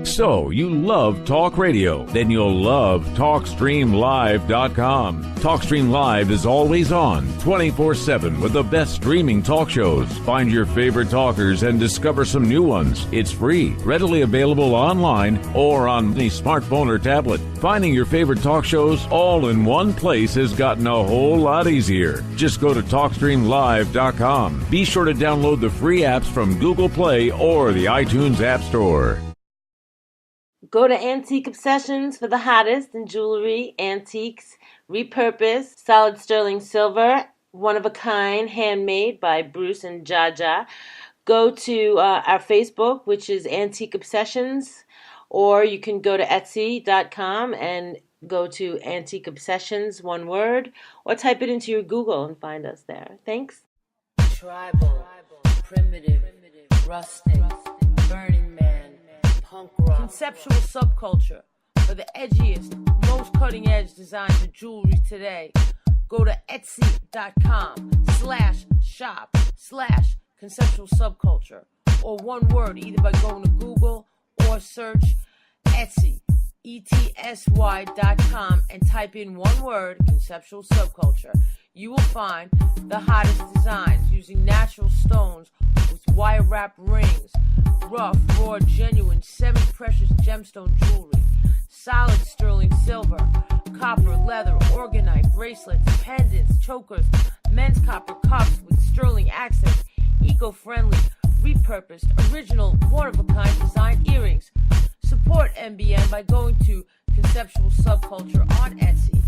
So, you love talk radio? Then you'll love TalkStreamLive.com. TalkStream Live is always on, 24/7 with the best streaming talk shows. Find your favorite talkers and discover some new ones. It's free, readily available online or on any smartphone or tablet. Finding your favorite talk shows all in one place has gotten a whole lot easier. Just go to TalkStreamLive.com. Be sure to download the free apps from Google Play or the iTunes App Store. Go to Antique Obsessions for the hottest in jewelry, antiques, repurposed, solid sterling silver, one of a kind, handmade by Bruce and Jaja. Go to our Facebook, which is Antique Obsessions, or you can go to Etsy.com and go to Antique Obsessions, one word, or type it into your Google and find us there. Thanks. Tribal, primitive, rustic, Burning Man, punk rock. Conceptual subculture for the edgiest, most cutting-edge designs of jewelry today. Go to Etsy.com/shop/conceptual subculture, or one word, either by going to Google or search Etsy, ETSY.com, and type in one word, conceptual subculture. You will find the hottest designs using natural stones with wire wrap rings, rough, raw, genuine, semi-precious gemstone jewelry, solid sterling silver, copper, leather, orgonite, bracelets, pendants, chokers, men's copper cups with sterling accents, eco-friendly, repurposed, original, one-of-a-kind design earrings. Support MBN by going to Conceptual Subculture on Etsy.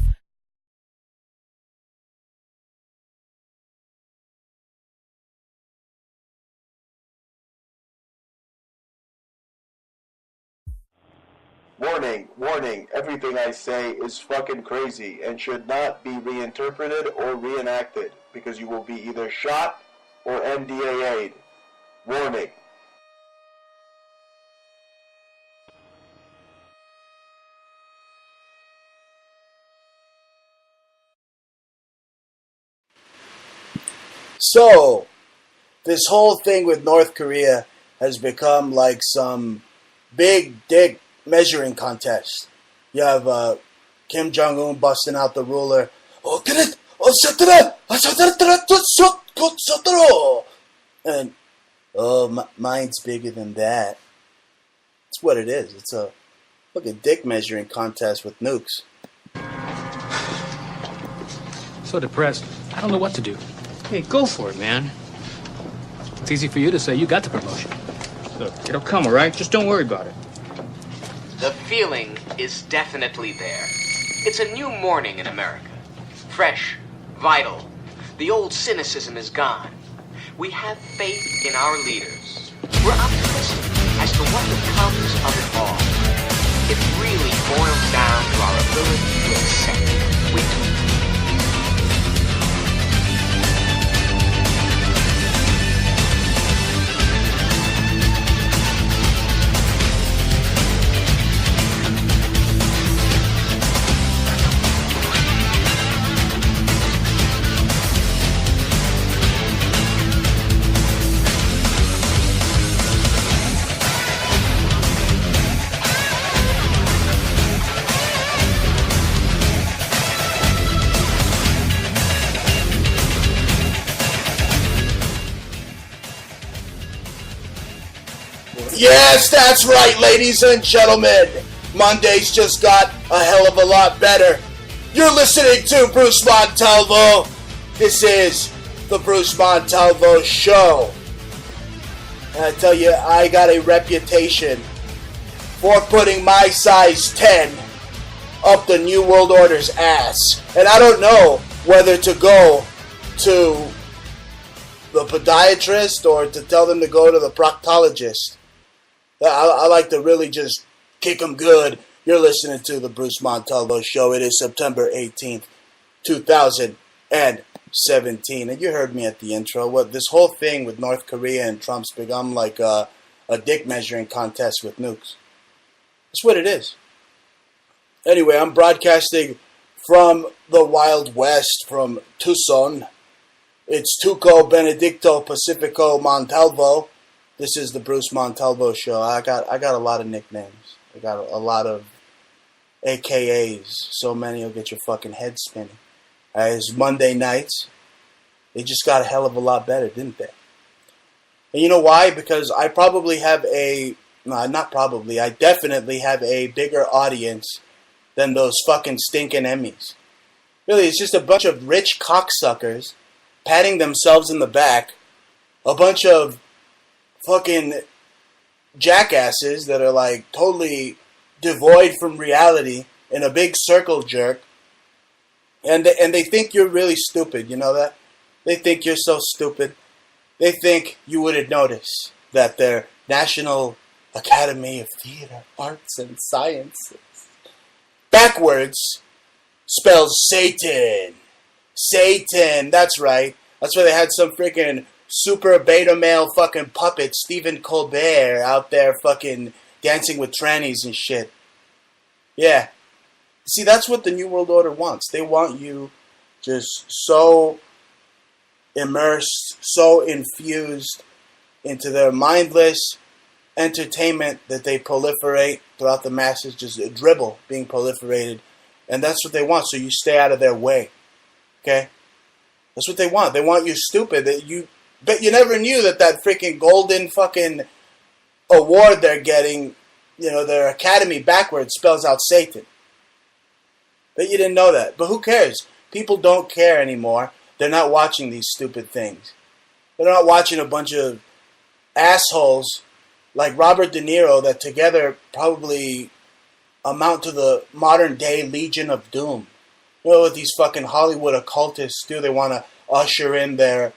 Warning, warning, everything I say is fucking crazy and should not be reinterpreted or reenacted because you will be either shot or NDAA'd. Warning. So, this whole thing with North Korea has become like some big dick measuring contest. You have Kim Jong-un busting out the ruler. And, mine's bigger than that. That's what it is. It's a fucking dick measuring contest with nukes. So depressed. I don't know what to do. Hey, go for it, man. It's easy for you to say you got the promotion. Look, it'll come, all right? Just don't worry about it. The feeling is definitely there. It's a new morning in America. Fresh, vital. The old cynicism is gone. We have faith in our leaders. We're optimistic as to what becomes of it all. It really boils down to our ability to accept. We do. Yes, that's right, ladies and gentlemen. Monday's just got a hell of a lot better. You're listening to Bruce Montalvo. This is the Bruce Montalvo Show. And I tell you, I got a reputation for putting my size 10 up the New World Order's ass. And I don't know whether to go to the podiatrist or to tell them to go to the proctologist. I like to really just kick them good. You're listening to the Bruce Montalvo Show. It is September 18th, 2017. And you heard me at the intro. What this whole thing with North Korea and Trump's become like a dick measuring contest with nukes. That's what it is. Anyway, I'm broadcasting from the Wild West, from Tucson. It's Tuco Benedicto Pacifico Montalvo. This is the Bruce Montalvo show. I got a lot of nicknames. I got a lot of AKAs. So many will get your fucking head spinning. It's Monday nights. They just got a hell of a lot better, didn't they? And you know why? Because I probably have I definitely have a bigger audience than those fucking stinking Emmys. Really, it's just a bunch of rich cocksuckers patting themselves in the back. A bunch of fucking jackasses that are like totally devoid from reality in a big circle jerk. And they think you're really stupid, you know that? They think you're so stupid. They think you wouldn't notice that their National Academy of Theater, Arts, and Sciences backwards spells Satan. Satan, that's right. That's why they had some freaking super beta male fucking puppet, Stephen Colbert, out there fucking dancing with trannies and shit. Yeah. See, that's what the New World Order wants. They want you just so immersed, so infused into their mindless entertainment that they proliferate throughout the masses, just a dribble being proliferated. And that's what they want, so you stay out of their way. Okay? That's what they want. They want you stupid. Bet you never knew that freaking golden fucking award they're getting, you know, their academy backwards spells out Satan. Bet you didn't know that. But who cares? People don't care anymore. They're not watching these stupid things. They're not watching a bunch of assholes like Robert De Niro that together probably amount to the modern day Legion of Doom. You know what these fucking Hollywood occultists do? They want to usher in their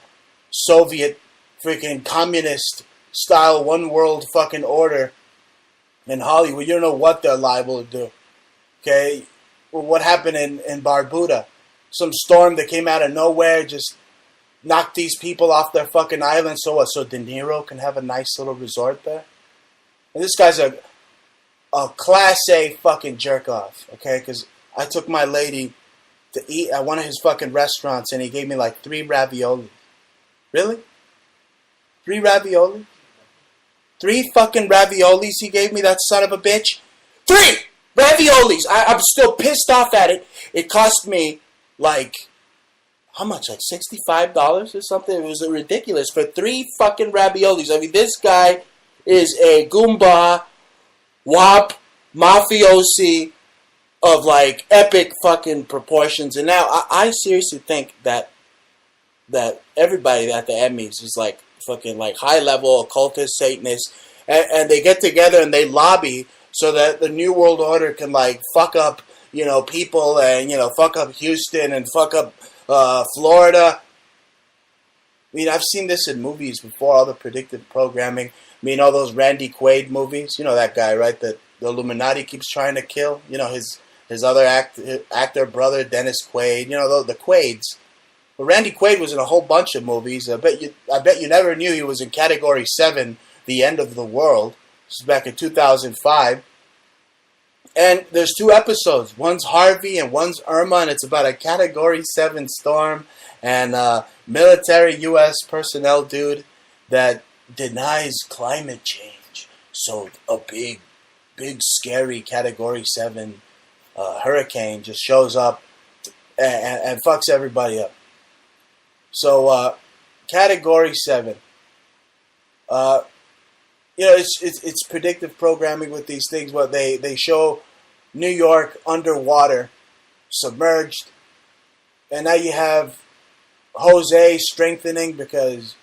Soviet freaking communist style one world fucking order in Hollywood. You don't know what they're liable to do. Okay? Well, what happened in Barbuda? Some storm that came out of nowhere just knocked these people off their fucking island. So what? So De Niro can have a nice little resort there? And this guy's a class A fucking jerk off. Okay? Because I took my lady to eat at one of his fucking restaurants and he gave me like 3 ravioli. Really? 3 ravioli? 3 fucking raviolis he gave me, that son of a bitch? 3 raviolis! I'm still pissed off at it. It cost me like, how much? Like $65 or something? It was ridiculous for 3 fucking raviolis. I mean, this guy is a Goomba, wop, mafiosi of like epic fucking proportions. And now I seriously think that everybody at the Emmys is like fucking like high level occultist Satanists, and they get together and they lobby so that the New World Order can like fuck up, you know, people and, you know, fuck up Houston and fuck up Florida. I mean, I've seen this in movies before, all the predictive programming. I mean, all those Randy Quaid movies. You know that guy, right? That the Illuminati keeps trying to kill. You know, his other actor brother, Dennis Quaid. You know, the Quaids. Well, Randy Quaid was in a whole bunch of movies. I bet you never knew he was in Category 7, The End of the World. This is back in 2005. And there's 2 episodes. One's Harvey and one's Irma, and it's about a Category 7 storm and military U.S. personnel dude that denies climate change. So a big, scary Category 7 hurricane just shows up and fucks everybody up. So, Category 7. You know, it's predictive programming with these things. What they show New York underwater, submerged, and now you have Jose strengthening because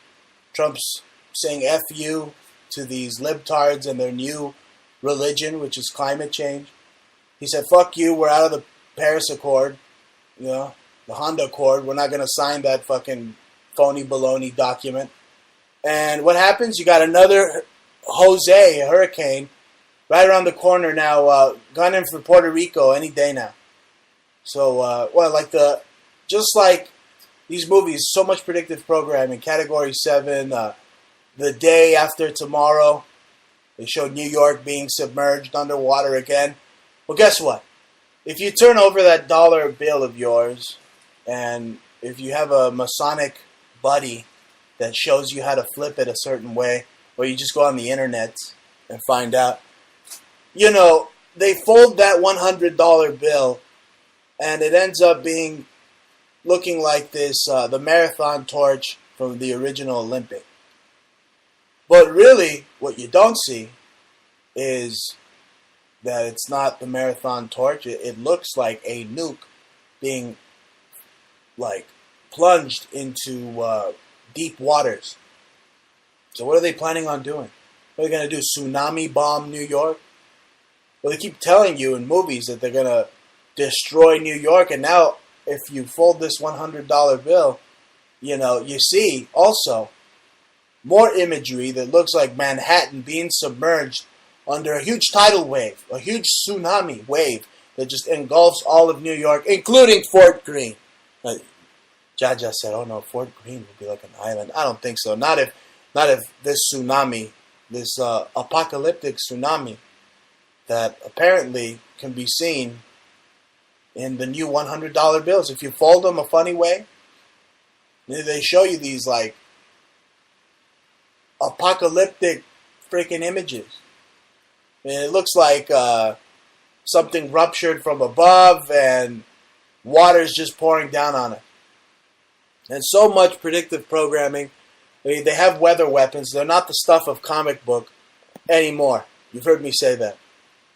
Trump's saying F you to these libtards and their new religion, which is climate change. He said, fuck you, we're out of the Paris Accord, you know, the Honda Accord. We're not going to sign that fucking phony baloney document. And what happens? You got another Jose, a hurricane, right around the corner now, gunning for Puerto Rico any day now. So, just like these movies, so much predictive programming. Category 7, The Day After Tomorrow, they showed New York being submerged underwater again. Well, guess what? If you turn over that dollar bill of yours, and if you have a Masonic buddy that shows you how to flip it a certain way, or you just go on the internet and find out. You know, they fold that $100 bill, and it ends up looking like this, the marathon torch from the original Olympic. But really, what you don't see is that it's not the marathon torch. It looks like a nuke being, like, plunged into deep waters. So what are they planning on doing? What are they going to do, tsunami bomb New York? Well, they keep telling you in movies that they're going to destroy New York, and now if you fold this $100 bill, you know, you see also more imagery that looks like Manhattan being submerged under a huge tidal wave, a huge tsunami wave that just engulfs all of New York, including Fort Greene. Jaja said, "Oh no, Fort Greene would be like an island." I don't think so. Not if this tsunami, this apocalyptic tsunami that apparently can be seen in the new $100 bills. If you fold them a funny way, they show you these like apocalyptic freaking images. And it looks like something ruptured from above and water's just pouring down on it. And so much predictive programming. They have weather weapons. They're not the stuff of comic book anymore. You've heard me say that.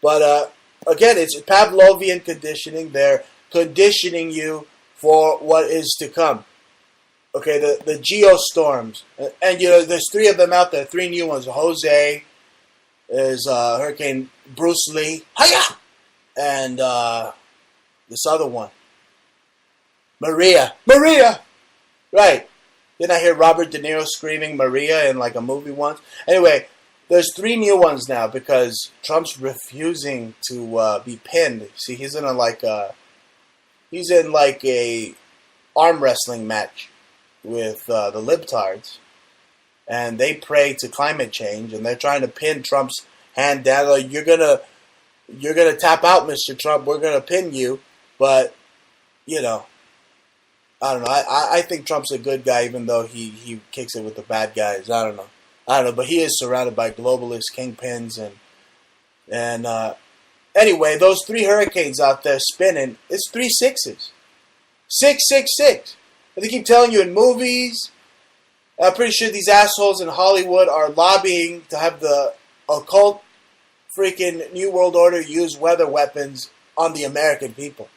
But again, it's Pavlovian conditioning. They're conditioning you for what is to come. Okay, the geostorms. And, you know, there's 3 of them out there, 3 new ones. Jose, there's Hurricane Bruce Lee, hiya! And this other one, Maria! Right. Didn't I hear Robert De Niro screaming Maria in like a movie once? Anyway, there's 3 new ones now because Trump's refusing to be pinned. See, he's in a arm wrestling match with the libtards, and they pray to climate change, and they're trying to pin Trump's hand down. Like, you're gonna tap out, Mr. Trump. We're gonna pin you, but you know, I don't know. I think Trump's a good guy, even though he kicks it with the bad guys. I don't know, but he is surrounded by globalist kingpins and anyway, those 3 hurricanes out there spinning. It's 3 6s, 666. And they keep telling you in movies. I'm pretty sure these assholes in Hollywood are lobbying to have the occult freaking New World Order use weather weapons on the American people.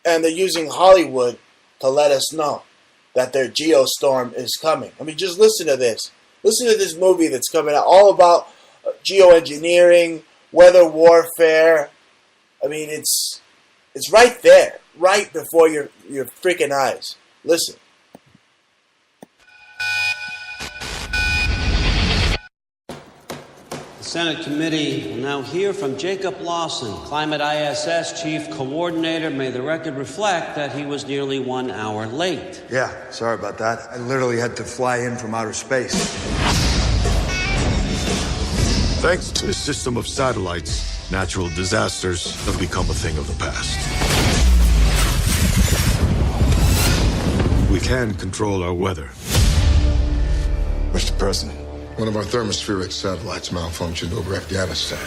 And they're using Hollywood to let us know that their geostorm is coming. I mean, just listen to this. Listen to this movie that's coming out, all about geoengineering, weather warfare. I mean, it's right there, right before your freaking eyes. Listen. The Senate committee will now hear from Jacob Lawson, Climate ISS Chief Coordinator. May the record reflect that he was nearly 1 hour late. Yeah, sorry about that. I literally had to fly in from outer space. Thanks to a system of satellites, natural disasters have become a thing of the past. We can control our weather. Mr. President, one of our thermospheric satellites malfunctioned over Afghanistan.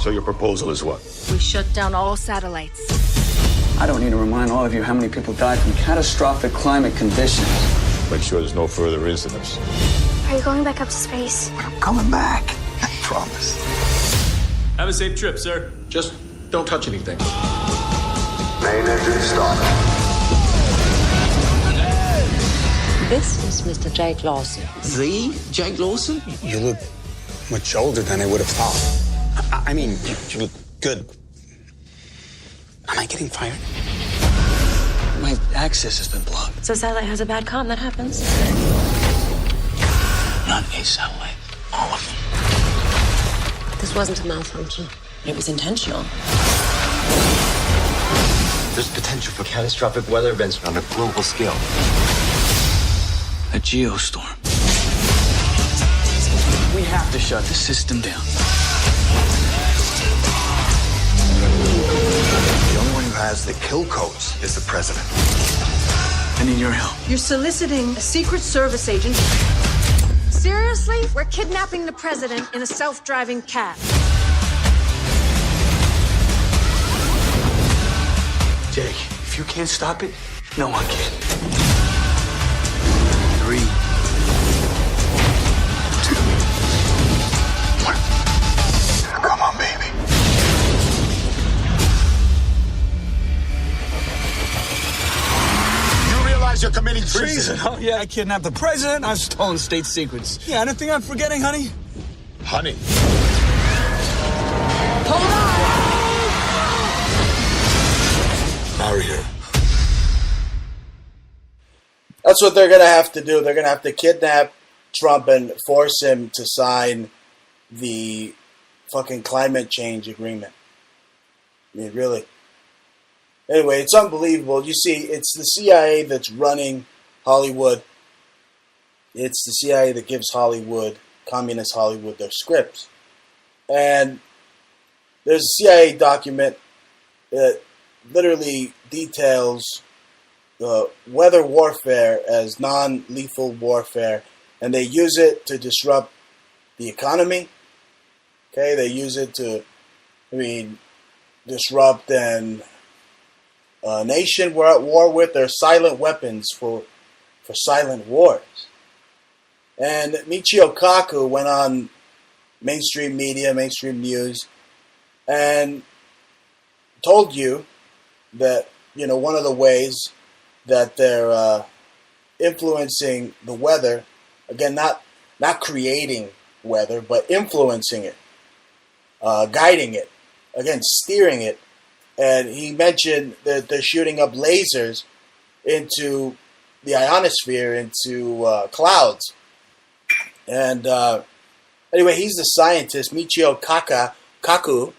So your proposal is what? We shut down all satellites. I don't need to remind all of you how many people died from catastrophic climate conditions. Make sure there's no further incidents. Are you going back up to space? But I'm coming back. I promise. Have a safe trip, sir. Just don't touch anything. Main engine start. This is Mr. Jake Lawson. The Jake Lawson? You look much older than I would have thought. I mean, you look good. Am I getting fired? My access has been blocked. So satellite has a bad comm, that happens. Not a satellite. All of them. This wasn't a malfunction. It was intentional. There's potential for catastrophic weather events on a global scale. A geostorm. We have to shut the system down. The only one who has the kill codes is the president. I need your help. You're soliciting a Secret Service agent Seriously? We're kidnapping the president in a self-driving cab. Jake, if you can't stop it, no one can. 3, 2, 1. Come on, baby. You realize you're committing Treason? Oh, yeah, I kidnapped the president. I've stolen state secrets. Yeah, anything I'm forgetting, honey? Honey. Hold on! Marry her. That's what they're going to have to do. They're going to have to kidnap Trump and force him to sign the fucking climate change agreement. I mean, really. Anyway, it's unbelievable. You see, it's the CIA that's running Hollywood. It's the CIA that gives Hollywood, communist Hollywood, their scripts. And there's a CIA document that literally details weather warfare as non-lethal warfare, and they use it to disrupt the economy. Okay, they use it to, disrupt a nation we're at war with. They're silent weapons for silent wars. And Michio Kaku went on mainstream media, mainstream news, and told you that, one of the ways that they're influencing the weather, again, not creating weather, but influencing it, guiding it, again, steering it. And he mentioned that they're shooting up lasers into the ionosphere, into clouds. And anyway, he's the scientist, Michio Kaku.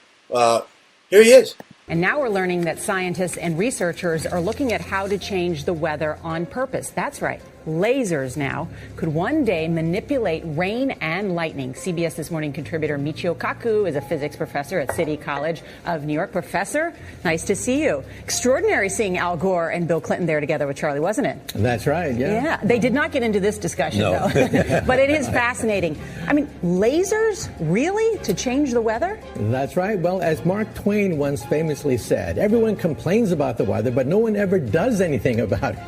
Here he is. And now we're learning that scientists and researchers are looking at how to change the weather on purpose. That's right. Lasers now could one day manipulate rain and lightning. CBS This Morning contributor Michio Kaku is a physics professor at City College of New York. Professor, nice to see you. Extraordinary seeing Al Gore and Bill Clinton there together with Charlie, wasn't it? That's right, yeah. Yeah, they did not get into this discussion, no. though. But it is fascinating. I mean, lasers, really, to change the weather? That's right. Well, as Mark Twain once famously said, everyone complains about the weather, but no one ever does anything about it.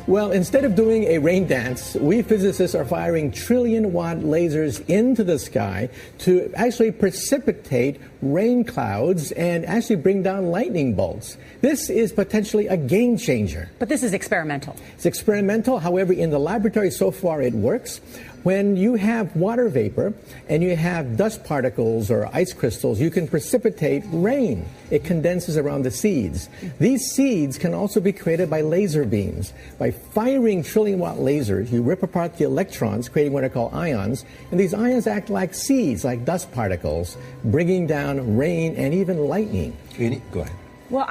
Well, instead of doing a rain dance, we physicists are firing trillion-watt lasers into the sky to actually precipitate rain clouds and actually bring down lightning bolts. This is potentially a game changer. But this is experimental. It's experimental. However, in the laboratory so far it works. When you have water vapor and you have dust particles or ice crystals, you can precipitate rain. It condenses around the seeds. These seeds can also be created by laser beams. By firing trillion-watt lasers, you rip apart the electrons, creating what are called ions, and these ions act like seeds, like dust particles, bringing down rain and even lightning. Go ahead. Well,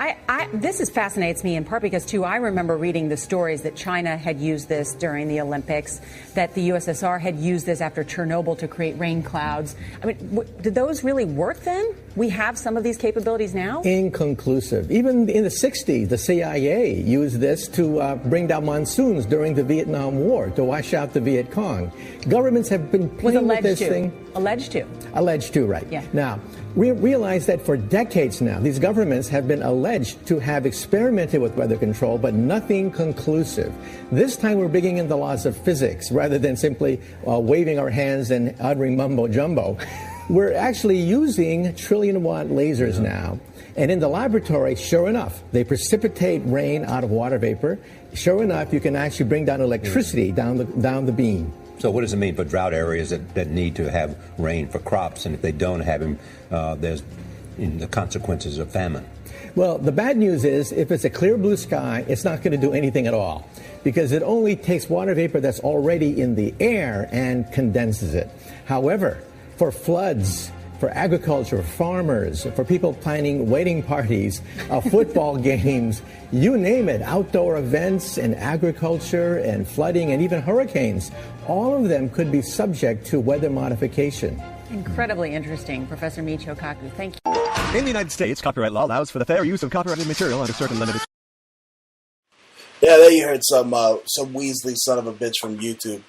this fascinates me in part because, too, I remember reading the stories that China had used this during the Olympics, that the USSR had used this after Chernobyl to create rain clouds. I mean, did those really work then? We have some of these capabilities now? Inconclusive. Even in the 60s, the CIA used this to bring down monsoons during the Vietnam War, to wash out the Viet Cong. Governments have been playing with this thing. Alleged to. Alleged to, right. Yeah. Now, we realize that for decades now, these governments have been alleged to have experimented with weather control, but nothing conclusive. This time we're bringing in the laws of physics rather than simply waving our hands and uttering mumbo-jumbo. We're actually using trillion-watt lasers now. And in the laboratory, sure enough, they precipitate rain out of water vapor. Sure enough, you can actually bring down electricity down the beam. So what does it mean for drought areas that need to have rain for crops, and if they don't have them, there's the consequences of famine? Well, the bad news is if it's a clear blue sky, it's not going to do anything at all because it only takes water vapor that's already in the air and condenses it. However, for floods, for agriculture, farmers, for people planning wedding parties, football games, you name it, outdoor events and agriculture and flooding and even hurricanes, all of them could be subject to weather modification. Incredibly interesting, Professor Michio Kaku. Thank you. In the United States, copyright law allows for the fair use of copyrighted material under certain limited... Yeah, there you heard some Weasley son of a bitch from YouTube.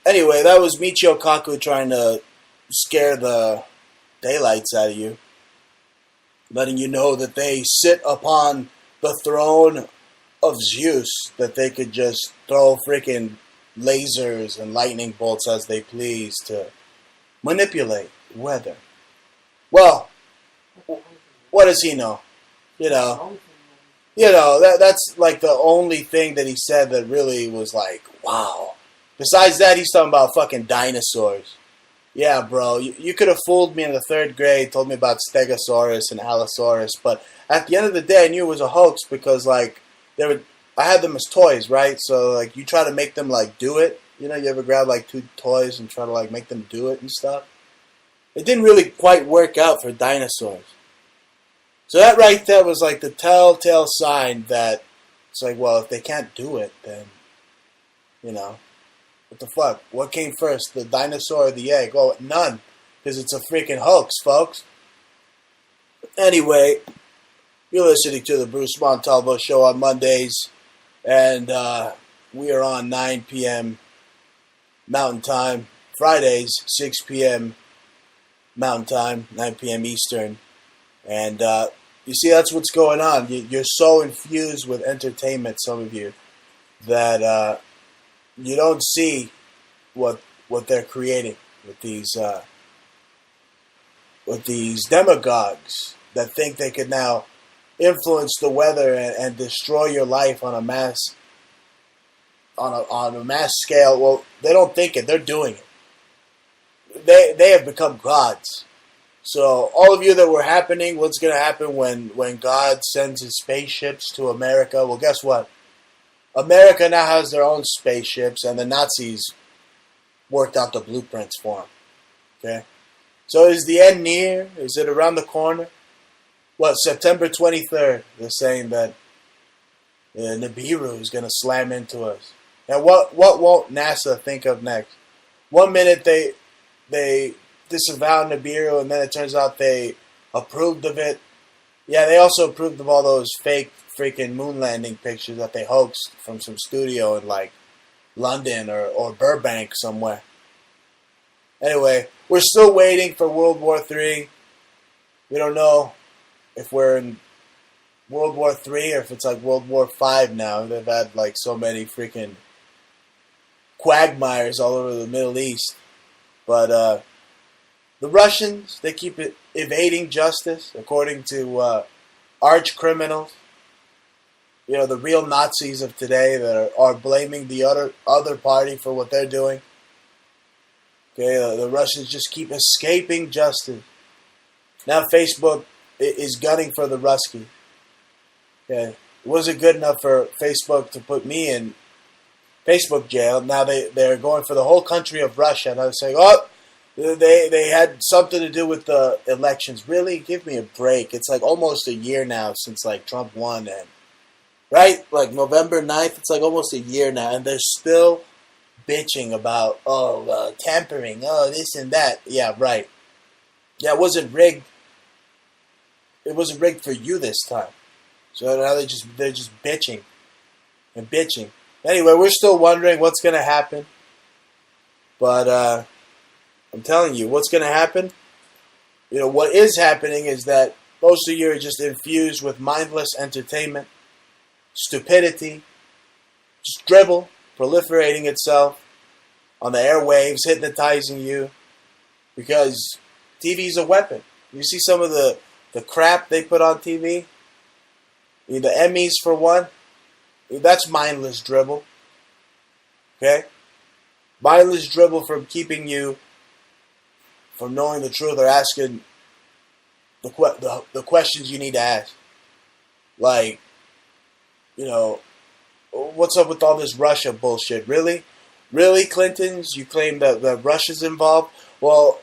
Anyway, that was Michio Kaku trying to scare the daylights out of you, letting you know that they sit upon the throne of Zeus, that they could just throw freaking lasers and lightning bolts as they please to manipulate weather. Well, what does he know? That's like the only thing that he said that really was like, wow. Besides that, he's talking about fucking dinosaurs. Yeah, bro, you could have fooled me in the 3rd grade, told me about Stegosaurus and Allosaurus, but at the end of the day, I knew it was a hoax because, like, I had them as toys, right? So, like, you try to make them, like, do it. You know, you ever grab, like, 2 toys and try to, like, make them do it and stuff? It didn't really quite work out for dinosaurs. So that right there was, like, the telltale sign that it's like, well, if they can't do it, then, what the fuck? What came first, the dinosaur or the egg? Oh, none, because it's a freaking hoax, folks. Anyway, you're listening to the Bruce Montalvo Show on Mondays, and we are on 9 p.m. Mountain Time. Fridays, 6 p.m. Mountain Time, 9 p.m. Eastern. And you see, that's what's going on. You're so infused with entertainment, some of you, that you don't see what they're creating with these demagogues that think they could now influence the weather and destroy your life on a mass scale. Well, they don't think it; they're doing it. They have become gods. So all of you that were happening, what's going to happen when God sends his spaceships to America? Well, guess what? America now has their own spaceships, and the Nazis worked out the blueprints for them. Okay? So is the end near? Is it around the corner? What, September 23rd, they're saying that Nibiru is going to slam into us. Now, what won't NASA think of next? 1 minute they disavow Nibiru, and then it turns out they approved of it. Yeah, they also approved of all those fake freaking moon landing pictures that they hoaxed from some studio in, like, London or Burbank somewhere. Anyway, we're still waiting for World War III. We don't know if we're in World War III or if it's like World War V now. They've had, like, so many freaking quagmires all over the Middle East. But the Russians, they keep evading justice according to arch criminals. You know, the real Nazis of today that are blaming the other party for what they're doing. Okay, the Russians just keep escaping justice. Now Facebook is gunning for the Ruski. Okay, it wasn't good enough for Facebook to put me in Facebook jail. Now they're going for the whole country of Russia. And I was saying, oh, they had something to do with the elections. Really? Give me a break. It's like almost a year now since, like, Trump won, and right? Like November 9th, it's like almost a year now, and they're still bitching about, tampering, this and that. Yeah, right. Yeah, it wasn't rigged. It wasn't rigged for you this time. So now they're just bitching and bitching. Anyway, we're still wondering what's going to happen. But I'm telling you, what's going to happen? You know, what is happening is that most of you are just infused with mindless entertainment, stupidity, just dribble, proliferating itself on the airwaves, hypnotizing you, because TV is a weapon. You see some of the crap they put on TV? The Emmys, for one, that's mindless dribble. Okay? Mindless dribble from keeping you from knowing the truth or asking the questions you need to ask. Like, you know, what's up with all this Russia bullshit? Really? Really, Clintons? You claim that Russia's involved? Well,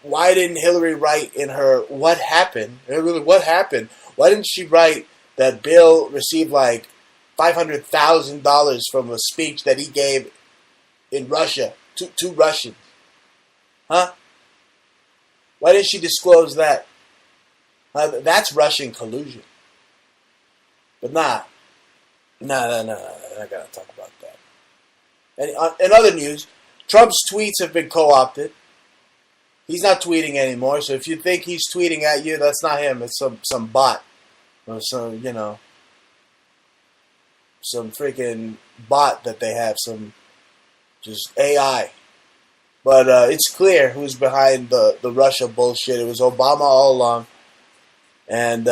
why didn't Hillary write in her What Happened? Really, what happened? Why didn't she write that Bill received like $500,000 from a speech that he gave in Russia to Russians? Huh? Why didn't she disclose that? That's Russian collusion. But nah. I'm not gonna talk about that. And in other news, Trump's tweets have been co-opted. He's not tweeting anymore. So if you think he's tweeting at you, that's not him. It's some bot or some freaking bot that they have, some just AI. But it's clear who's behind the Russia bullshit. It was Obama all along. And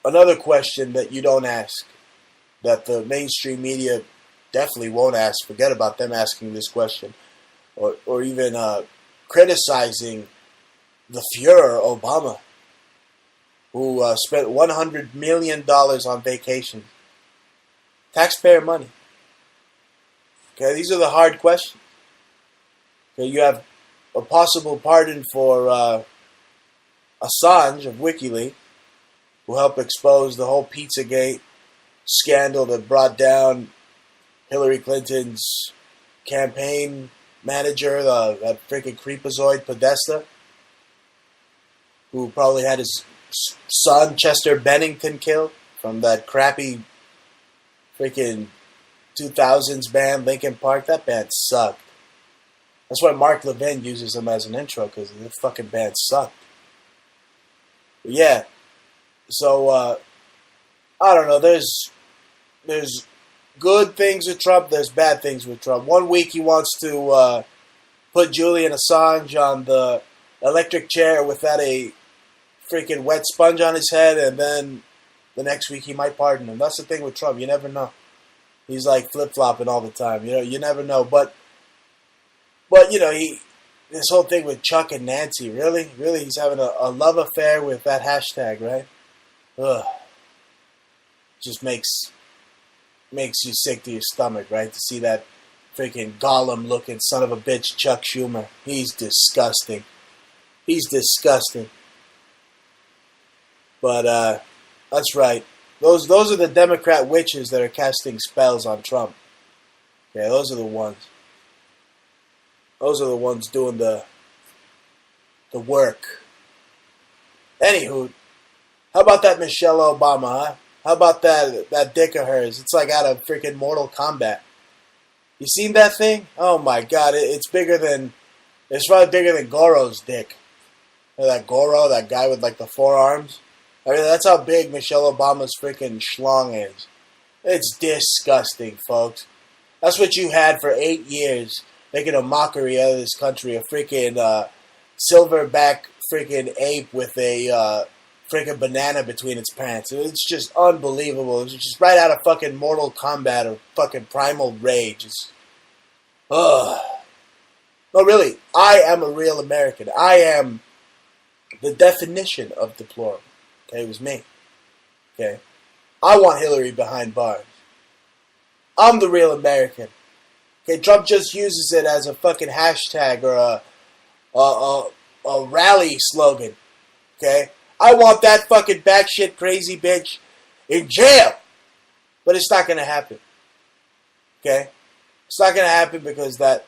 another question that you don't ask, that the mainstream media definitely won't ask. Forget about them asking this question, or even criticizing the Fuhrer, Obama, who spent $100 million on vacation. Taxpayer money. Okay, these are the hard questions. Okay, you have a possible pardon for Assange of WikiLeaks, who helped expose the whole Pizzagate scandal that brought down Hillary Clinton's campaign manager, that freaking creepazoid Podesta, who probably had his son Chester Bennington killed from that crappy freaking 2000s band Linkin Park. That band sucked. That's why Mark Levin uses them as an intro, because the fucking band sucked. But yeah, so I don't know. There's good things with Trump. There's bad things with Trump. 1 week he wants to put Julian Assange on the electric chair without a freaking wet sponge on his head, and then the next week he might pardon him. That's the thing with Trump. You never know. He's like flip-flopping all the time. You never know. But this whole thing with Chuck and Nancy, really, he's having a love affair with that hashtag, right? Ugh. Just makes you sick to your stomach, right? To see that freaking Gollum-looking son of a bitch Chuck Schumer. He's disgusting. But that's right. Those are the Democrat witches that are casting spells on Trump. Yeah, those are the ones. Those are the ones doing the work. Anywho, how about that Michelle Obama, huh? How about that dick of hers? It's like out of freaking Mortal Kombat. You seen that thing? Oh my god, it's probably bigger than Goro's dick. You know that Goro, that guy with like the forearms? I mean, that's how big Michelle Obama's freaking schlong is. It's disgusting, folks. That's what you had for 8 years, making a mockery out of this country. A freaking silverback freaking ape with a freaking banana between its pants. It's just unbelievable. It's just right out of fucking Mortal Kombat or fucking Primal Rage. No, really, I am a real American. I am the definition of deplorable. Okay, it was me. Okay, I want Hillary behind bars. I'm the real American. Okay, Trump just uses it as a fucking hashtag or a rally slogan. Okay, I want that fucking batshit crazy bitch in jail, but it's not gonna happen. Okay, it's not gonna happen because that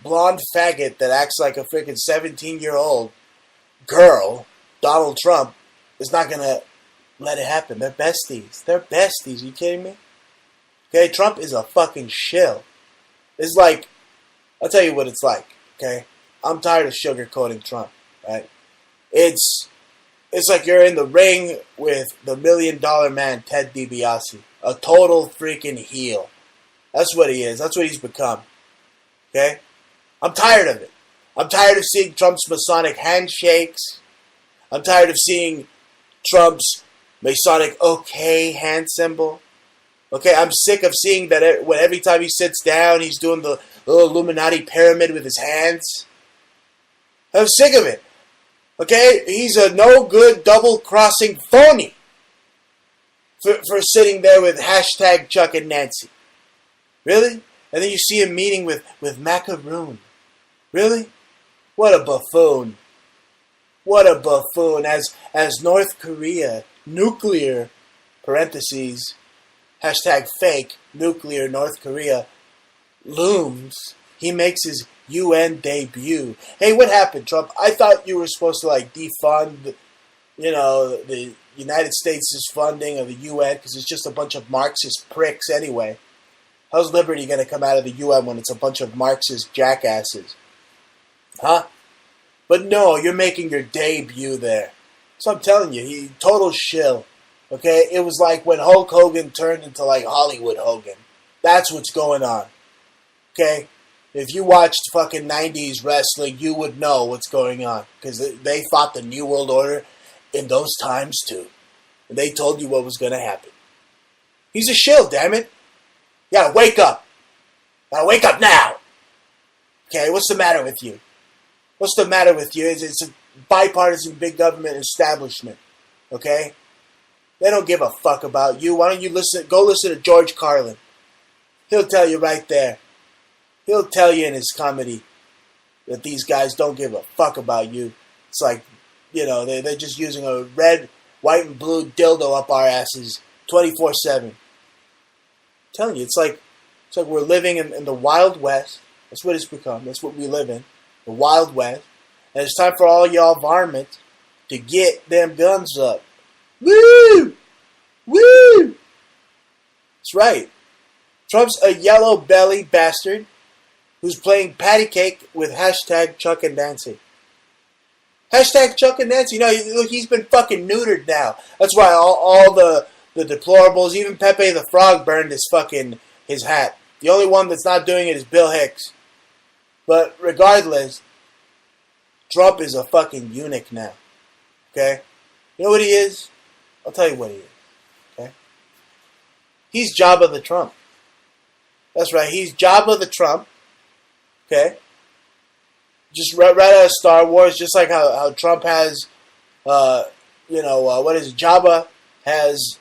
blonde faggot that acts like a freaking 17-year-old girl, Donald Trump, is not gonna let it happen. They're besties. Are you kidding me? Okay, Trump is a fucking shill. It's like, I'll tell you what it's like, okay? I'm tired of sugarcoating Trump, right? It's like you're in the ring with the $1 million man, Ted DiBiase. A total freaking heel. That's what he is. That's what he's become. Okay? I'm tired of it. I'm tired of seeing Trump's Masonic handshakes. I'm tired of seeing Trump's Masonic okay hand symbol. Okay, I'm sick of seeing that every time he sits down, he's doing the little Illuminati pyramid with his hands. I'm sick of it. Okay, he's a no-good, double-crossing phony for sitting there with hashtag Chuck and Nancy. Really? And then you see him meeting with Macaroon. Really? What a buffoon. What a buffoon. As North Korea, nuclear, parentheses, hashtag fake, nuclear North Korea, looms, he makes his UN debut. Hey, what happened, Trump? I thought you were supposed to, defund, the United States' funding of the UN because it's just a bunch of Marxist pricks anyway. How's liberty going to come out of the UN when it's a bunch of Marxist jackasses? Huh? But no, you're making your debut there. So I'm telling you, he total shill. Okay? It was like when Hulk Hogan turned into like Hollywood Hogan. That's what's going on. Okay? If you watched fucking 90s wrestling, you would know what's going on. Because they fought the New World Order in those times too. And they told you what was going to happen. He's a shill, damn it. You gotta wake up. Gotta wake up now. Okay, what's the matter with you? What's the matter with you? It's a bipartisan big government establishment. Okay? They don't give a fuck about you. Why don't you go listen to George Carlin. He'll tell you right there. He'll tell you in his comedy that these guys don't give a fuck about you. It's like, they're just using a red, white, and blue dildo up our asses 24/7. I'm telling you, it's like we're living in the Wild West. That's what it's become. That's what we live in. The Wild West. And it's time for all y'all varmints to get them guns up. Woo! Woo! That's right. Trump's a yellow belly bastard who's playing patty cake with hashtag Chuck and Nancy. Hashtag Chuck and Nancy. Look, he's been fucking neutered now. That's why all the deplorables, even Pepe the Frog burned his hat. The only one that's not doing it is Bill Hicks. But regardless, Trump is a fucking eunuch now. Okay? You know what he is? I'll tell you what he is. Okay? He's Jabba the Trump. That's right. He's Jabba the Trump. Okay? Just right out of Star Wars, just like how Trump has, what is it? Jabba has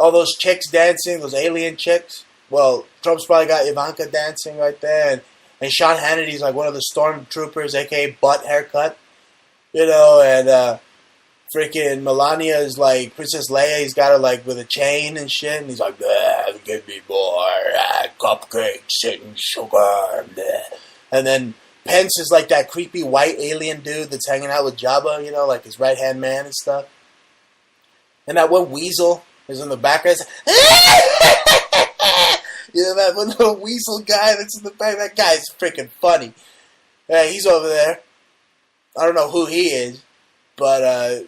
all those chicks dancing, those alien chicks. Well, Trump's probably got Ivanka dancing right there, and Sean Hannity's like one of the stormtroopers, aka butt haircut, and freaking Melania is like Princess Leia. He's got her like with a chain and shit, and he's like, give me more cupcakes and sugar, and then Pence is like that creepy white alien dude that's hanging out with Jabba, like his right hand man and stuff, and that one weasel is in the background. That one little weasel guy that's in the back. That guy's freaking funny. Yeah, he's over there. I don't know who he is, but I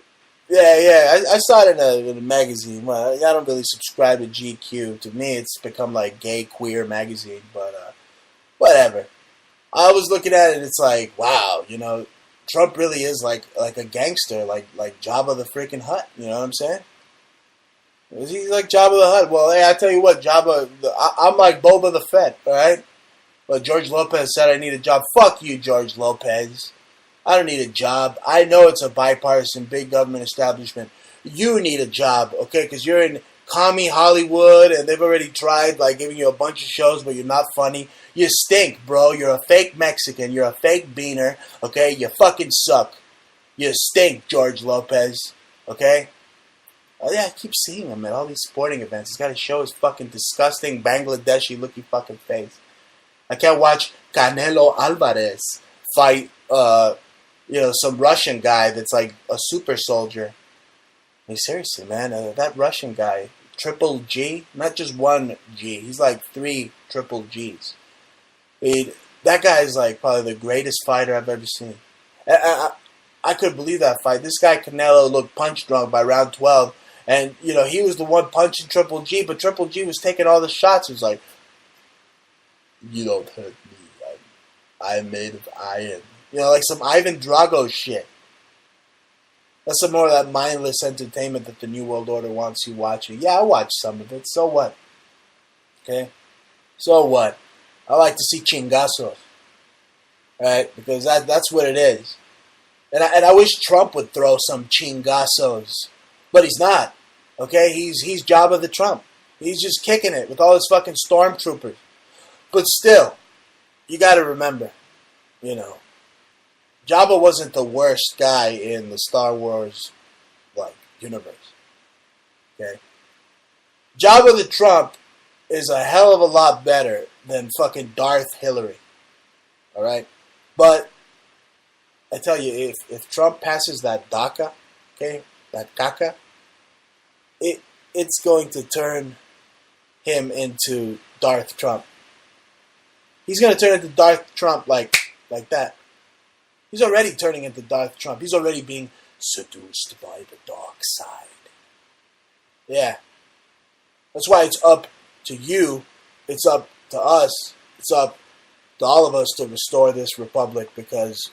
saw it in a magazine. Well, I don't really subscribe to GQ. To me, it's become like gay queer magazine, but whatever. I was looking at it, and it's like, wow, Trump really is like a gangster, like Jabba the freaking Hutt. You know what I'm saying? He's like Jabba the Hutt. Well, hey, I tell you what, I'm like Boba the Fett, all right? But George Lopez said I need a job. Fuck you, George Lopez. I don't need a job. I know it's a bipartisan big government establishment. You need a job, okay? Because you're in commie Hollywood, and they've already tried like giving you a bunch of shows, but you're not funny. You stink, bro. You're a fake Mexican. You're a fake beaner, okay? You fucking suck. You stink, George Lopez, okay? Oh yeah, I keep seeing him at all these sporting events. He's got to show his fucking disgusting Bangladeshi-looking fucking face. I can't watch Canelo Alvarez fight, some Russian guy that's like a super soldier. I mean, seriously, man, that Russian guy, Triple G, not just one G. He's like 3 triple Gs. That guy is like probably the greatest fighter I've ever seen. I couldn't believe that fight. This guy Canelo looked punch drunk by round 12. And, he was the one punching Triple G, but Triple G was taking all the shots. He was like, you don't hurt me. I'm made of iron. Like some Ivan Drago shit. That's some more of that mindless entertainment that the New World Order wants you watching. Yeah, I watch some of it. So what? Okay? So what? I like to see chingazos. Right? Because that's what it is. And I wish Trump would throw some chingazos. But he's not. Okay? He's Jabba the Trump. He's just kicking it with all his fucking stormtroopers. But still, you gotta remember, Jabba wasn't the worst guy in the Star Wars, universe. Okay? Jabba the Trump is a hell of a lot better than fucking Darth Hillary. Alright? But, I tell you, if Trump passes that DACA, okay, that caca, it's going to turn him into Darth Trump. He's going to turn into Darth Trump like that. He's already turning into Darth Trump. He's already being seduced by the dark side. Yeah. That's why it's up to you. It's up to us. It's up to all of us to restore this republic, because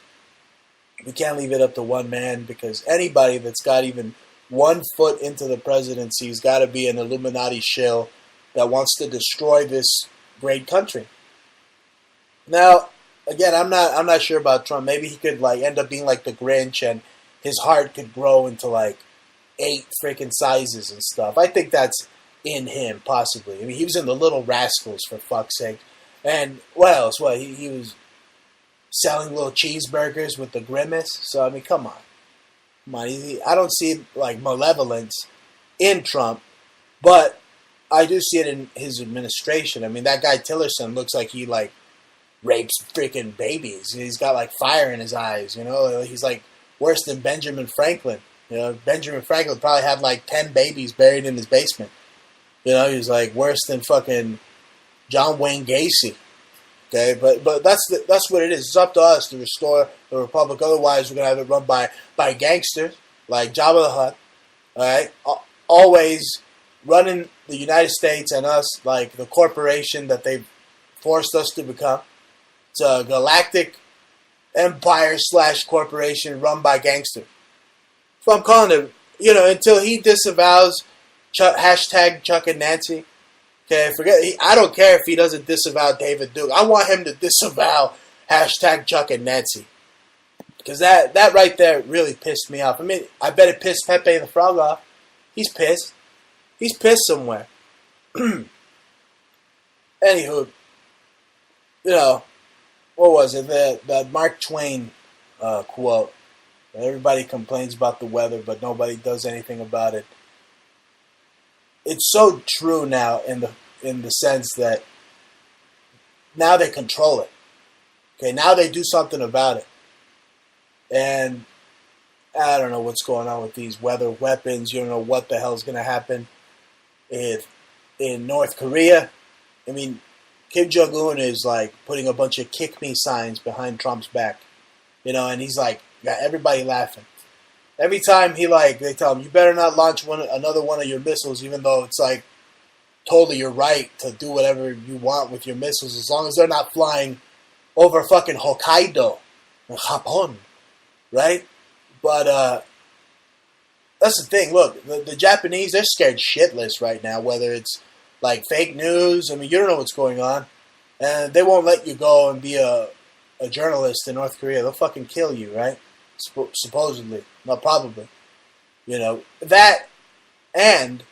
we can't leave it up to one man, because anybody that's got even 1 foot into the presidency has got to be an Illuminati shill that wants to destroy this great country. Now, again, I'm not sure about Trump. Maybe he could end up being like the Grinch, and his heart could grow into 8 freaking sizes and stuff. I think that's in him, possibly. I mean, he was in the Little Rascals, for fuck's sake. And what else? What, he was selling little cheeseburgers with the grimace. So, I mean, come on. I don't see, malevolence in Trump, but I do see it in his administration. I mean, that guy Tillerson looks like he, rapes freaking babies. He's got, fire in his eyes, He's, worse than Benjamin Franklin. Benjamin Franklin probably had, 10 babies buried in his basement. He's, worse than fucking John Wayne Gacy. Okay, but that's what it is. It's up to us to restore the republic. Otherwise, we're gonna have it run by gangsters like Jabba the Hutt. All right, always running the United States and us like the corporation that they forced us to become. It's a galactic empire / corporation run by gangsters. So I'm calling it. Until he disavows hashtag Chuck and Nancy. Okay, I don't care if he doesn't disavow David Duke. I want him to disavow hashtag Chuck and Nancy. Because that right there really pissed me off. I mean, I bet it pissed Pepe the Frog off. He's pissed. He's pissed somewhere. Anywho, what was it? The Mark Twain quote. Everybody complains about the weather, but nobody does anything about it. It's so true now in the sense that now they control it. Okay, now they do something about it. And I don't know what's going on with these weather weapons. You don't know what the hell's going to happen in North Korea. I mean, Kim Jong-un is putting a bunch of kick me signs behind Trump's back. And he's got everybody laughing. Every time they tell him, you better not launch another one of your missiles, even though it's totally your right to do whatever you want with your missiles, as long as they're not flying over fucking Hokkaido or Japan, right? But that's the thing. Look, the Japanese, they're scared shitless right now, whether it's fake news. I mean, you don't know what's going on. And they won't let you go and be a journalist in North Korea. They'll fucking kill you, right? Supposedly. Not probably. That and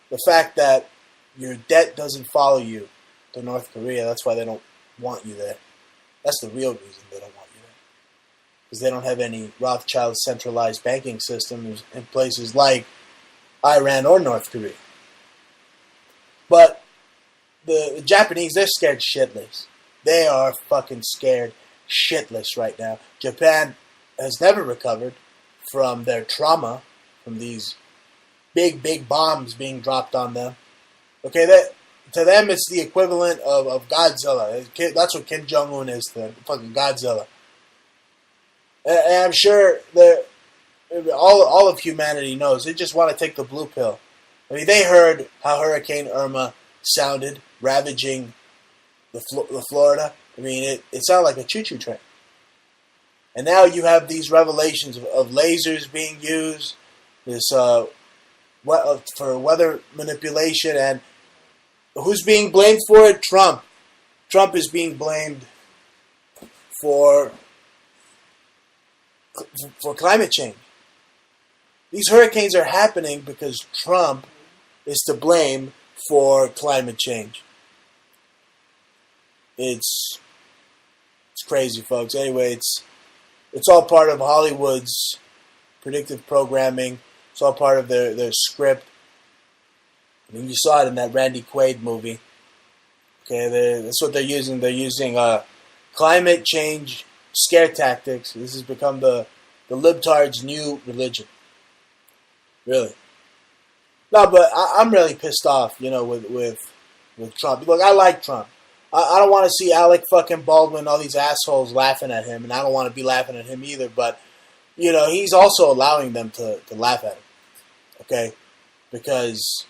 the fact that your debt doesn't follow you to North Korea. That's why they don't want you there. That's the real reason they don't want you there. Because they don't have any Rothschild centralized banking systems in places like Iran or North Korea. But the Japanese, they're scared shitless. They are fucking scared shitless right now. Japan has never recovered from their trauma, from these big bombs being dropped on them. Okay, to them it's the equivalent of Godzilla. That's what Kim Jong-un is to them, fucking Godzilla. And I'm sure that all of humanity knows. They just want to take the blue pill. I mean, they heard how Hurricane Irma sounded, ravaging the Florida. I mean, it sounded like a choo-choo train. And now you have these revelations of lasers being used, this for weather manipulation, and who's being blamed for it? Trump. Trump is being blamed for climate change. These hurricanes are happening because Trump is to blame for climate change. It's crazy, folks. Anyway, it's all part of Hollywood's predictive programming. It's all part of their script. I mean, you saw it in that Randy Quaid movie. Okay, that's what they're using. They're using climate change scare tactics. This has become the libtards' new religion. Really. No, but I'm really pissed off, with with Trump. Look, I like Trump. I don't want to see Alec fucking Baldwin, all these assholes laughing at him, and I don't want to be laughing at him either, but, he's also allowing them to laugh at him, okay? Because,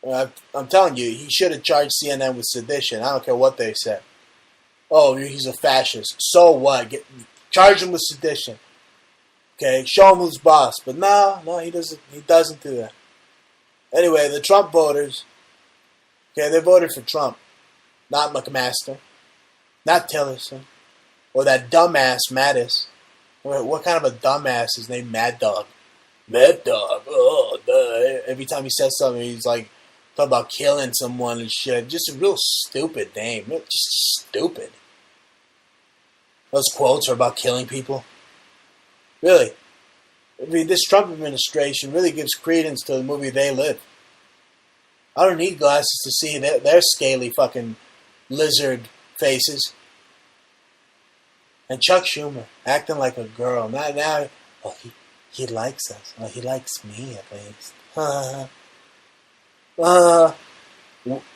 I'm telling you, he should have charged CNN with sedition. I don't care what they said. Oh, he's a fascist. So what? Charge him with sedition. Okay, show him who's boss. But no, he doesn't. He doesn't do that. Anyway, the Trump voters, okay, they voted for Trump, not McMaster, not Tillerson, or that dumbass Mattis. What kind of a dumbass is named Mad Dog? Mad Dog. Oh, duh. Every time he says something, he's like talking about killing someone and shit. Just a real stupid name. Just stupid. Those quotes are about killing people. Really. I mean, this Trump administration really gives credence to the movie They Live. I don't need glasses to see their scaly fucking lizard faces. And Chuck Schumer, acting like a girl. Now, he likes us. Oh, he likes me, at least.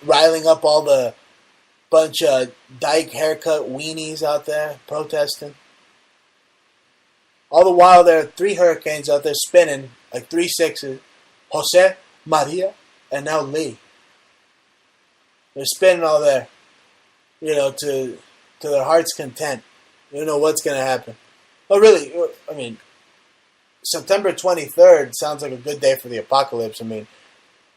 Riling up all the bunch of dyke haircut weenies out there protesting. All the while, there are 3 hurricanes out there spinning, like 3 sixes. Jose, Maria, and now Lee. They're spinning all there, to their heart's content. You don't know what's going to happen. Oh, really? I mean, September 23rd sounds like a good day for the apocalypse. I mean,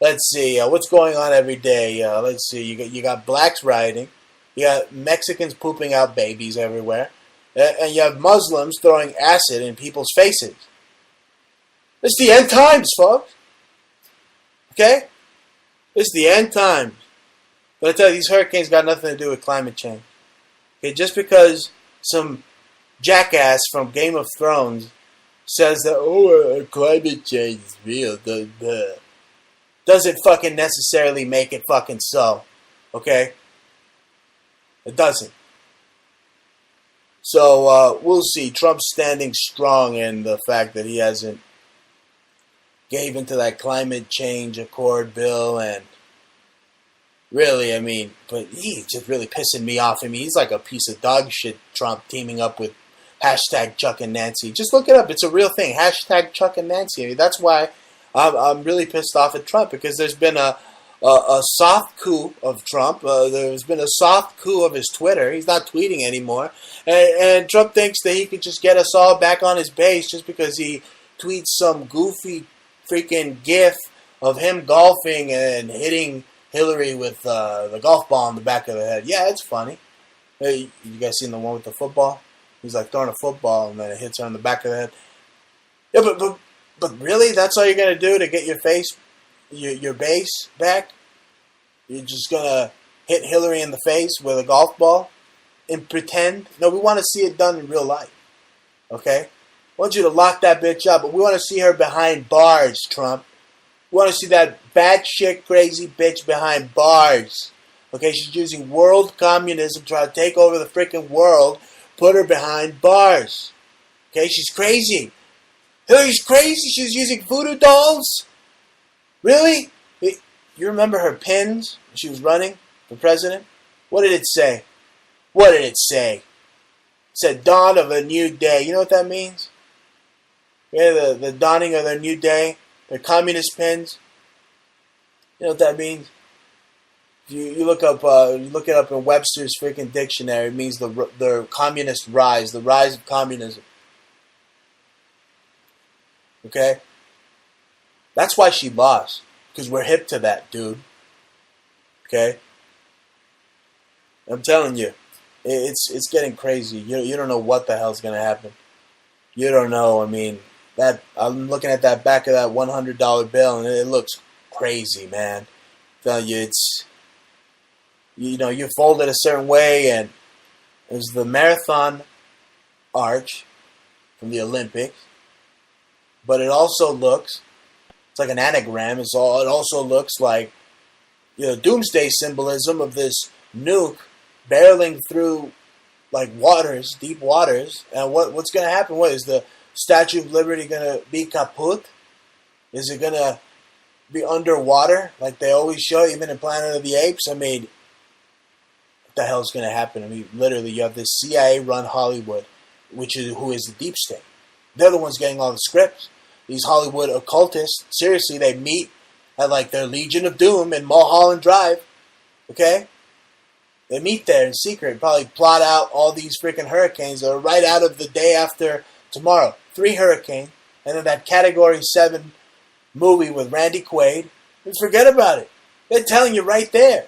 let's see. What's going on every day? Let's see. You got blacks rioting. You got Mexicans pooping out babies everywhere. And you have Muslims throwing acid in people's faces. It's the end times, folks. Okay? It's the end times. But I tell you, these hurricanes got nothing to do with climate change. Okay, just because some jackass from Game of Thrones says that, climate change is real, doesn't fucking necessarily make it fucking so. Okay? It doesn't. So, we'll see. Trump's standing strong in the fact that he hasn't gave into that climate change accord bill, and really, I mean, but he's just really pissing me off. I mean, he's like a piece of dog shit, Trump, teaming up with hashtag Chuck and Nancy. Just look it up. It's a real thing. Hashtag Chuck and Nancy. I mean, that's why I'm really pissed off at Trump, because there's been a soft coup of Trump. There's been a soft coup of his Twitter. He's not tweeting anymore. And Trump thinks that he could just get us all back on his base just because he tweets some goofy freaking gif of him golfing and hitting Hillary with the golf ball in the back of the head. Yeah, it's funny. Hey, you guys seen the one with the football? He's like throwing a football and then it hits her on the back of the head. Yeah, but really? That's all you're going to do to get your base back? You're just going to hit Hillary in the face with a golf ball and pretend? No, we want to see it done in real life. Okay? I want you to lock that bitch up, but we want to see her behind bars, Trump. We want to see that batshit crazy bitch behind bars. Okay? She's using world communism to try to take over the freaking world. Put her behind bars. Okay? She's crazy. Hillary's crazy. She's using voodoo dolls. Really? You remember her pins when she was running for president? What did it say? What did it say? It said, dawn of a new day. You know what that means? Yeah, the dawning of their new day. Their communist pins. You know what that means? You look it up in Webster's freaking dictionary. It means the communist rise. The rise of communism. Okay? That's why she lost. Because we're hip to that, dude. Okay? I'm telling you. It's getting crazy. You don't know what the hell's going to happen. You don't know. I mean, I'm looking at that back of that $100 bill, and it looks crazy, man. I'm telling you, it's... you fold it a certain way, and there's the marathon arch from the Olympics. But it also looks... It's like an anagram. It also looks like doomsday symbolism of this nuke barreling through like waters, deep waters. And what's going to happen? What is the Statue of Liberty going to be kaput? Is it going to be underwater like they always show, even in Planet of the Apes. I mean, what the hell's going to happen? I mean, literally, you have this CIA-run Hollywood, who is the deep state. They're the ones getting all the scripts. These Hollywood occultists, seriously, they meet at like their Legion of Doom in Mulholland Drive. Okay? They meet there in secret, probably plot out all these freaking hurricanes that are right out of the day after tomorrow. 3 hurricanes, and then that Category 7 movie with Randy Quaid. And forget about it. They're telling you right there.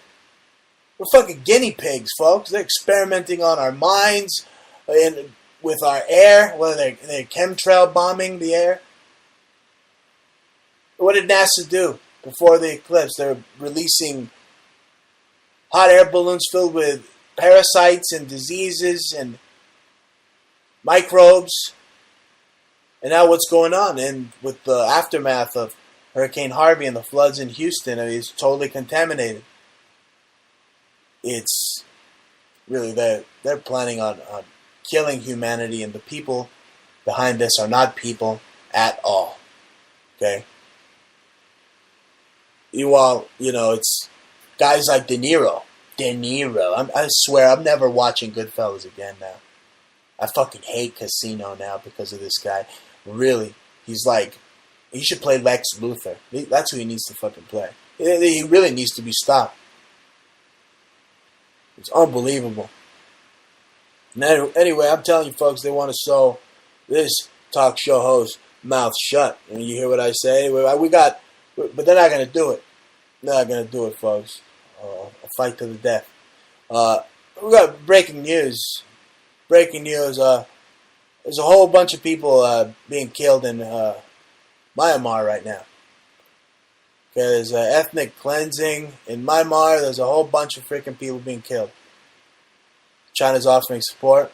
We're fucking guinea pigs, folks. They're experimenting on our minds, with our air, whether they're chemtrail bombing the air. What did NASA do before the eclipse? They're releasing hot air balloons filled with parasites and diseases and microbes. And now what's going on? And with the aftermath of Hurricane Harvey and the floods in Houston, I mean, it's totally contaminated. It's really, they're planning on killing humanity, and the people behind this are not people at all. Okay? It's guys like De Niro. I swear, I'm never watching Goodfellas again now. I fucking hate Casino now because of this guy. Really. He's like, he should play Lex Luthor. That's who he needs to fucking play. He really needs to be stopped. It's unbelievable. Anyway, I'm telling you folks, they want to sew this talk show host mouth shut. And you hear what I say? But they're not going to do it. They're not going to do it, folks. A fight to the death. We got breaking news. Breaking news. There's a whole bunch of people being killed in Myanmar right now. Okay, there's ethnic cleansing in Myanmar. There's a whole bunch of freaking people being killed. China's offering support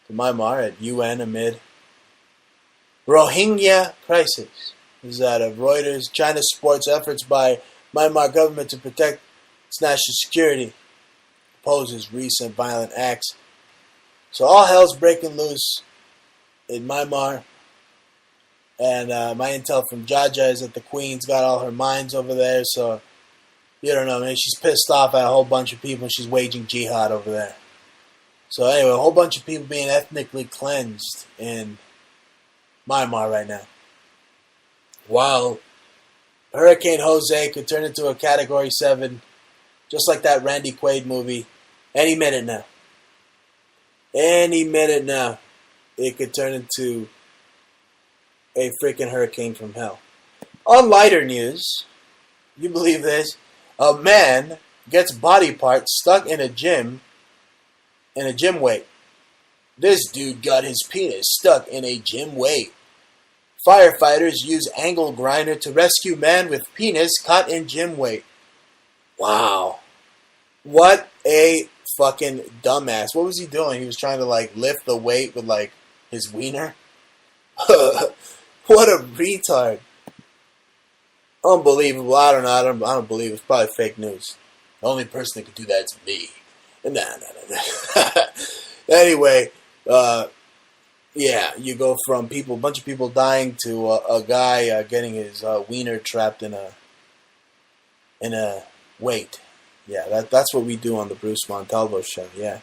to Myanmar at UN amid Rohingya crisis. This is out of Reuters. China supports efforts by Myanmar government to protect its national security. Opposes recent violent acts. So all hell's breaking loose in Myanmar. And my intel from Jaja is that the Queen's got all her mines over there. So, you don't know, man. She's pissed off at a whole bunch of people. She's waging jihad over there. So anyway, a whole bunch of people being ethnically cleansed in Myanmar right now. While Hurricane Jose could turn into a Category 7, just like that Randy Quaid movie, any minute now. Any minute now, it could turn into a freaking hurricane from hell. On lighter news, you believe this? A man gets body parts stuck in a gym weight. This dude got his penis stuck in a gym weight. Firefighters use angle grinder to rescue man with penis caught in gym weight. Wow. What a fucking dumbass. What was he doing? He was trying to lift the weight with his wiener? What a retard. Unbelievable. I don't know. I don't believe it. It's probably fake news. The only person that could do that is me. Nah. Anyway, yeah, you go from a bunch of people dying to a guy getting his wiener trapped in a weight. Yeah, that's what we do on the Bruce Montalvo show. Yeah.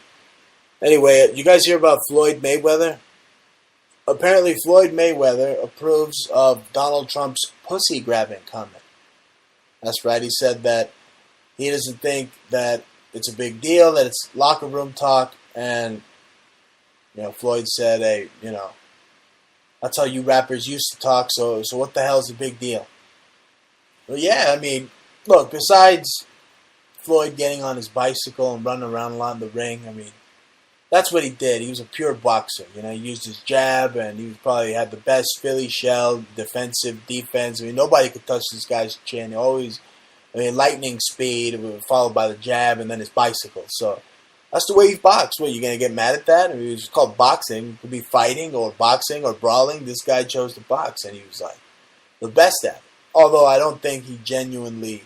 Anyway, you guys hear about Floyd Mayweather? Apparently, Floyd Mayweather approves of Donald Trump's pussy grabbing comment. That's right. He said that he doesn't think that it's a big deal, that it's locker room talk, and Floyd said, "Hey, that's how you rappers used to talk. So what the hell is the big deal?" Well, yeah, I mean, look. Besides Floyd getting on his bicycle and running around a lot in the ring, I mean, that's what he did. He was a pure boxer. He used his jab, and he probably had the best Philly shell, defense. I mean, nobody could touch this guy's chin. Lightning speed, followed by the jab, and then his bicycle. So that's the way he boxed. What, you going to get mad at that? I mean, it was called boxing. It could be fighting or boxing or brawling. This guy chose to box, and he was the best at it. Although I don't think he genuinely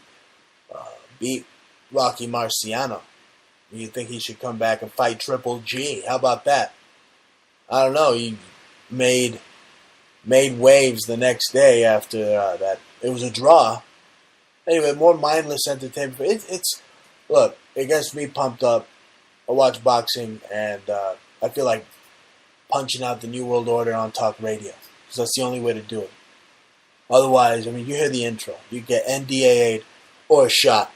beat Rocky Marciano. You think he should come back and fight Triple G? How about that? I don't know. He made waves the next day after that it was a draw. Anyway, more mindless entertainment. Look, it gets me pumped up. I watch boxing, and I feel like punching out the New World Order on talk radio, because that's the only way to do it. Otherwise, I mean, you hear the intro. You get NDAA'd or shot.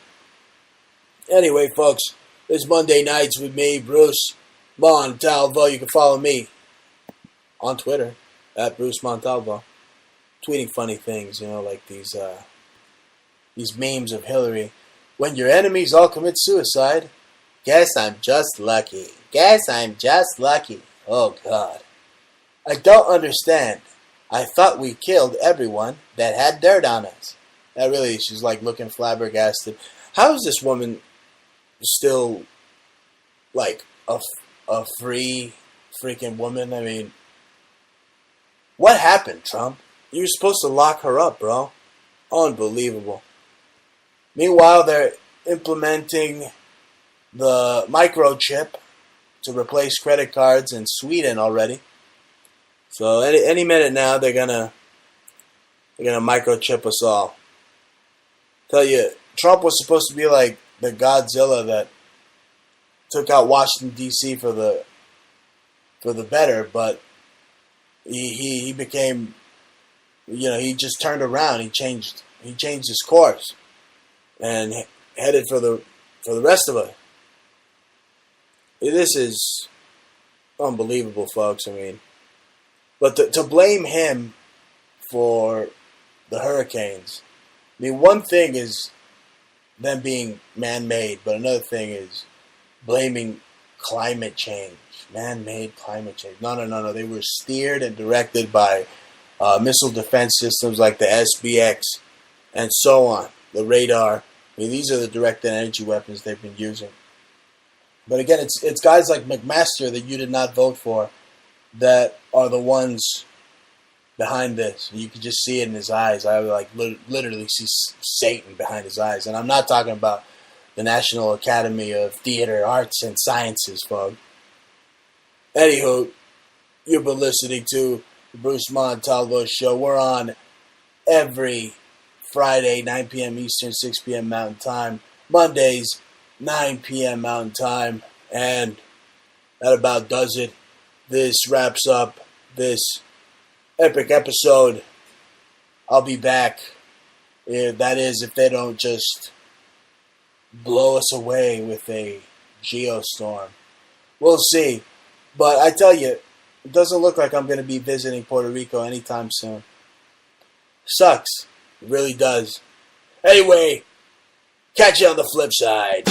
Anyway, folks, this Monday nights with me, Bruce Montalvo. You can follow me on Twitter at Bruce Montalvo, tweeting funny things, like these memes of Hillary. When your enemies all commit suicide, guess I'm just lucky. Oh, God. I don't understand. I thought we killed everyone that had dirt on us. That really, she's like looking flabbergasted. How is this woman still like a free freaking woman? I mean, what happened, Trump? You were supposed to lock her up, bro. Unbelievable. Meanwhile, they're implementing the microchip to replace credit cards in Sweden already. So any minute now, they're gonna microchip us all. Tell you, Trump was supposed to be like the Godzilla that took out Washington D.C. for the better, but he became, he just turned around. He changed his course and headed for the rest of us. This is unbelievable, folks. I mean, but to blame him for the hurricanes, I mean, one thing is them being man-made, but another thing is blaming climate change, man-made climate change. No. They were steered and directed by missile defense systems like the SBX and so on, the radar. I mean, these are the directed energy weapons they've been using. But again, it's guys like McMaster that you did not vote for that are the ones behind this. You can just see it in his eyes. I literally see Satan behind his eyes. And I'm not talking about the National Academy of Theater, Arts, and Sciences, folks. Anywho, you've been listening to the Bruce Montalvo Show. We're on every Friday, 9 p.m. Eastern, 6 p.m. Mountain Time. Mondays, 9 p.m. Mountain Time. And that about does it. This wraps up this epic episode. I'll be back. That is, if they don't just blow us away with a geostorm. We'll see. But I tell you, it doesn't look like I'm going to be visiting Puerto Rico anytime soon. Sucks. It really does. Anyway, catch you on the flip side.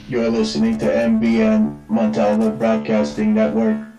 You're listening to MBN Montalvo Broadcasting Network.